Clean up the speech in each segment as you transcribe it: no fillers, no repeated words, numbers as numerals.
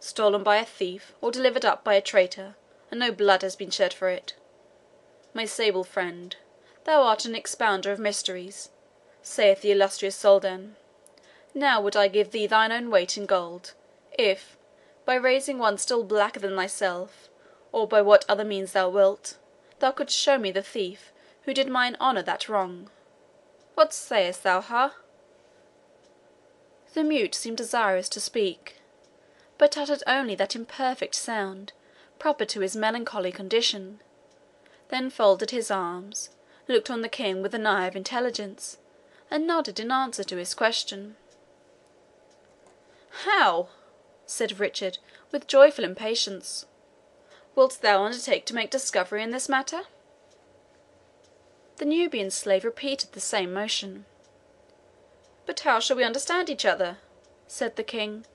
stolen by a thief, or delivered up by a traitor, and no blood has been shed for it. My sable friend, thou art an expounder of mysteries, saith the illustrious Soldan. Now would I give thee thine own weight in gold, if, by raising one still blacker than thyself, or by what other means thou wilt, thou couldst show me the thief who did mine honour that wrong. What sayest thou, ha?" The mute seemed desirous to speak, but uttered only that imperfect sound proper to his melancholy condition, then folded his arms, looked on the king with an eye of intelligence, and nodded in answer to his question. "How?" said Richard, with joyful impatience. "Wilt thou undertake to make discovery in this matter?" The Nubian slave repeated the same motion. "But how shall we understand each other?" said the king.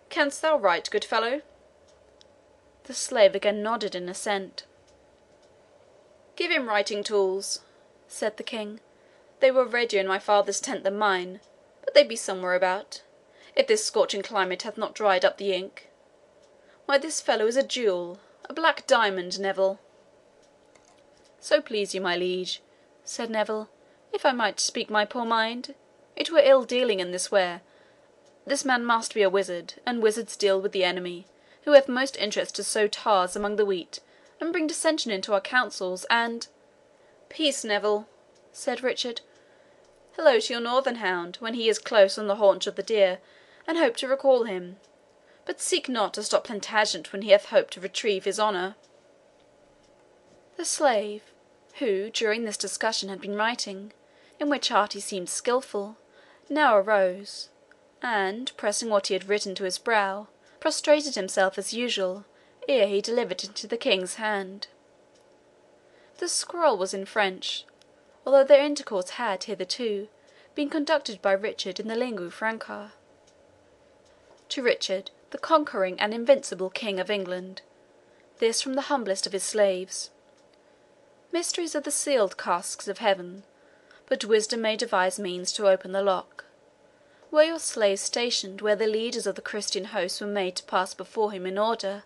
"Canst thou write, good fellow?" The slave again nodded in assent. "Give him writing tools," said the king. "They were readier in my father's tent than mine, but they be somewhere about, if this scorching climate hath not dried up the ink. Why, this fellow is a jewel, a black diamond, Neville." "So please you, my liege," said Neville, "if I might speak my poor mind, it were ill dealing in this ware. This man must be a wizard, and wizards deal with the enemy, who have most interest to sow tares among the wheat, and bring dissension into our councils, and—" "Peace, Neville," said Richard. "Hallo to your northern hound, when he is close on the haunch of the deer, and hope to recall him; but seek not to stop Plantagenet when he hath hope to retrieve his honour." The slave, who during this discussion had been writing, in which art he seemed skilful, now arose, and, pressing what he had written to his brow, prostrated himself as usual, ere he delivered it into the king's hand. The scroll was in French, although their intercourse had hitherto been conducted by Richard in the lingua franca. To Richard, the conquering and invincible King of England, this from the humblest of his slaves. Mysteries are the sealed casks of heaven, but wisdom may devise means to open the lock. Were your slave stationed where the leaders of the Christian host were made to pass before him in order,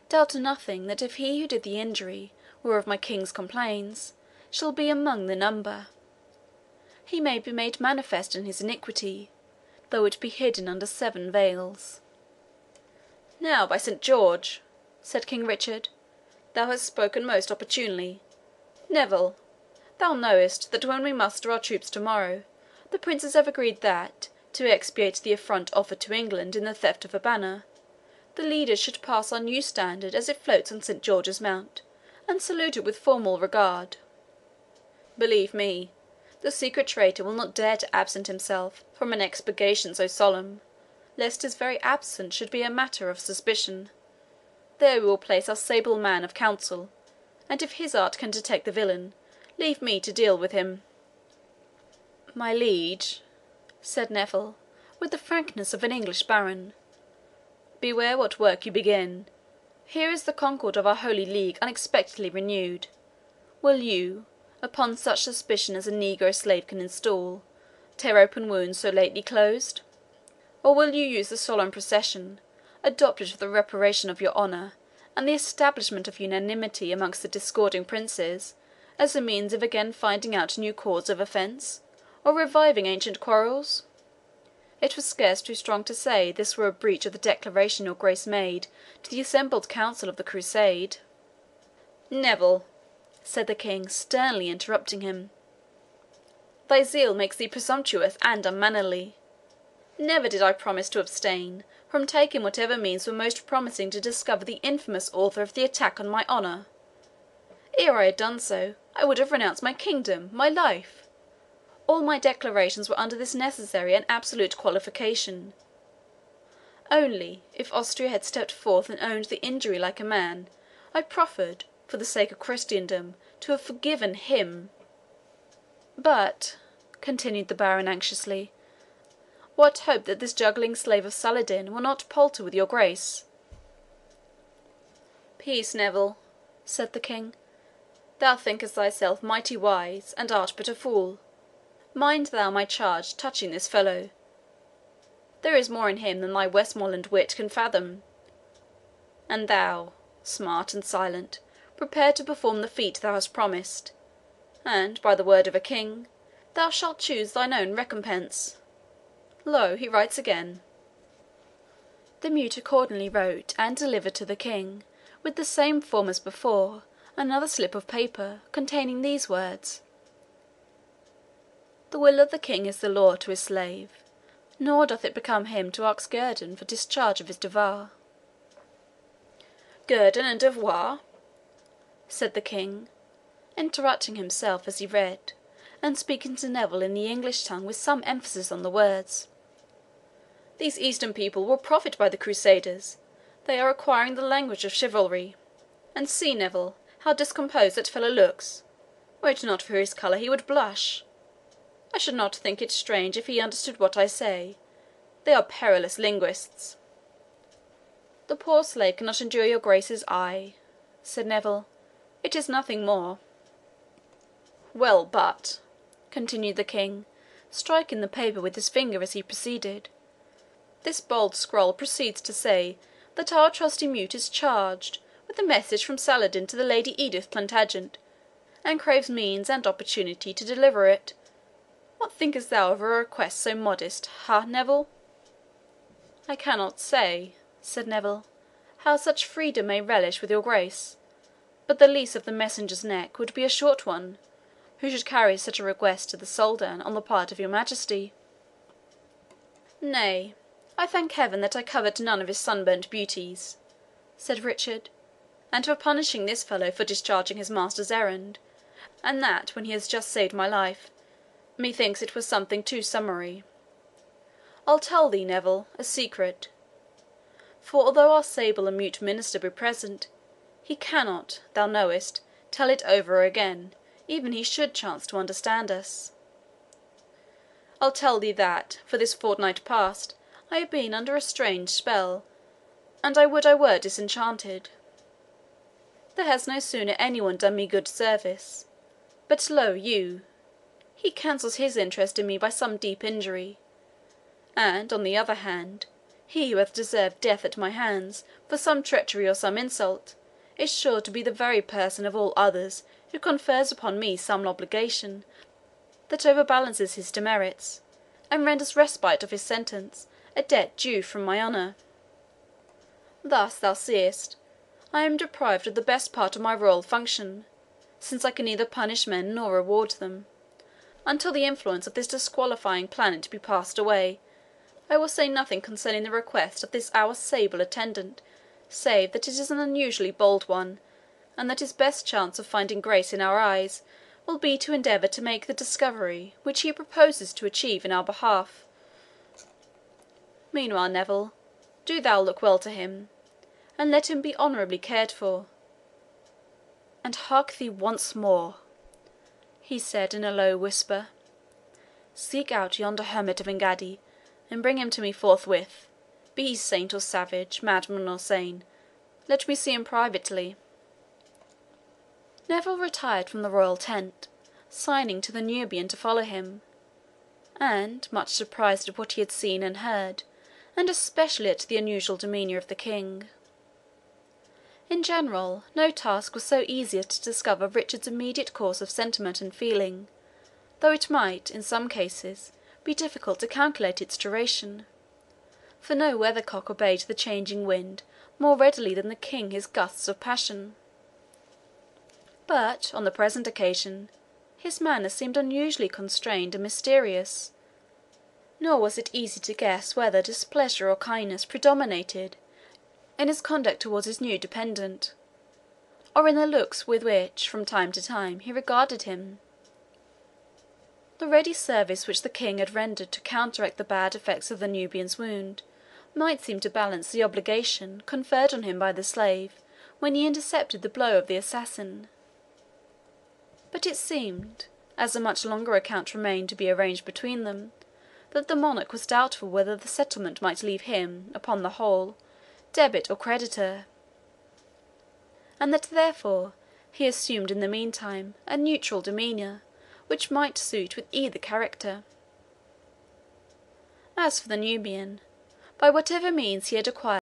doubt nothing that if he who did the injury were of my king's complaints, shall be among the number. He may be made manifest in his iniquity, though it be hidden under 7 veils." "Now, by Saint George," said King Richard, "thou hast spoken most opportunely. Neville, thou knowest that when we muster our troops tomorrow, the princes have agreed that, to expiate the affront offered to England in the theft of a banner, the leaders should pass our new standard as it floats on Saint George's Mount, and salute it with formal regard. Believe me, the secret traitor will not dare to absent himself from an expurgation so solemn, lest his very absence should be a matter of suspicion. There we will place our sable man of counsel, and if his art can detect the villain, leave me to deal with him." "My liege," said Neville, with the frankness of an English baron, "beware what work you begin. Here is the concord of our Holy League unexpectedly renewed. Will you, upon such suspicion as a negro slave can install, tear open wounds so lately closed? Or will you use the solemn procession, adopted for the reparation of your honour and the establishment of unanimity amongst the discording princes, as a means of again finding out new cause of offence, or reviving ancient quarrels? It were scarce too strong to say this were a breach of the declaration your Grace made to the assembled council of the Crusade." "Neville," said the King, sternly interrupting him, "thy zeal makes thee presumptuous and unmannerly. Never did I promise to abstain from taking whatever means were most promising to discover the infamous author of the attack on my honour. Ere I had done so, I would have renounced my kingdom, my life. All my declarations were under this necessary and absolute qualification. Only, if Austria had stepped forth and owned the injury like a man, I proffered, for the sake of Christendom, to have forgiven him. But," continued the baron anxiously, "what hope that this juggling slave of Saladin will not palter with your Grace?" "Peace, Neville," said the King. "Thou thinkest thyself mighty wise, and art but a fool. Mind thou my charge touching this fellow. There is more in him than thy Westmoreland wit can fathom. And thou, smart and silent, prepare to perform the feat thou hast promised, and, by the word of a king, thou shalt choose thine own recompense. Lo, he writes again." The mute accordingly wrote and delivered to the king, with the same form as before, another slip of paper, containing these words: "The will of the king is the law to his slave, nor doth it become him to ask guerdon for discharge of his devoir." "Guerdon and devoir?" said the king, interrupting himself as he read, and speaking to Neville in the English tongue with some emphasis on the words. "These Eastern people will profit by the Crusaders. They are acquiring the language of chivalry. And see, Neville, how discomposed that fellow looks. Were it not for his colour, he would blush. I should not think it strange if he understood what I say. They are perilous linguists." "The poor slave cannot endure your Grace's eye," said Neville. "It is nothing more." "Well, but," continued the king, striking the paper with his finger as he proceeded, "this bold scroll proceeds to say that our trusty mute is charged with a message from Saladin to the Lady Edith Plantagenet, and craves means and opportunity to deliver it. What thinkest thou of a request so modest, ha, Neville?" "I cannot say," said Neville, "how such freedom may relish with your Grace, but the lease of the messenger's neck would be a short one, who should carry such a request to the Soldan on the part of your Majesty." "Nay, I thank heaven that I covet none of his sunburnt beauties," said Richard, "and for punishing this fellow for discharging his master's errand, and that when he has just saved my life, methinks it was something too summary. I'll tell thee, Neville, a secret, for although our sable and mute minister be present, he cannot, thou knowest, tell it over again, even he should chance to understand us. I'll tell thee that, for this fortnight past, I have been under a strange spell, and I would I were disenchanted. There has no sooner any one done me good service, but lo you, he cancels his interest in me by some deep injury, and, on the other hand, he who hath deserved death at my hands for some treachery or some insult, is sure to be the very person of all others who confers upon me some obligation that overbalances his demerits, and renders respite of his sentence a debt due from my honour. Thus, thou seest, I am deprived of the best part of my royal function, since I can neither punish men nor reward them. Until the influence of this disqualifying planet be passed away, I will say nothing concerning the request of this our sable attendant, save that it is an unusually bold one, and that his best chance of finding grace in our eyes will be to endeavour to make the discovery which he proposes to achieve in our behalf. Meanwhile, Neville, do thou look well to him, and let him be honourably cared for. And hark thee once more," he said in a low whisper, "seek out yonder hermit of Engaddi, and bring him to me forthwith. Be he saint or savage, madman or sane, let me see him privately." Neville retired from the royal tent, signing to the Nubian to follow him, and, much surprised at what he had seen and heard, and especially at the unusual demeanour of the king. In general, no task was so easy as to discover Richard's immediate course of sentiment and feeling, though it might, in some cases, be difficult to calculate its duration, for no weathercock obeyed the changing wind more readily than the king his gusts of passion. But, on the present occasion, his manner seemed unusually constrained and mysterious, nor was it easy to guess whether displeasure or kindness predominated in his conduct towards his new dependant, or in the looks with which, from time to time, he regarded him. The ready service which the king had rendered to counteract the bad effects of the Nubian's wound might seem to balance the obligation conferred on him by the slave when he intercepted the blow of the assassin. But it seemed, as a much longer account remained to be arranged between them, that the monarch was doubtful whether the settlement might leave him, upon the whole, debit or creditor, and that therefore he assumed in the meantime a neutral demeanour which might suit with either character. As for the Nubian, by whatever means he had acquired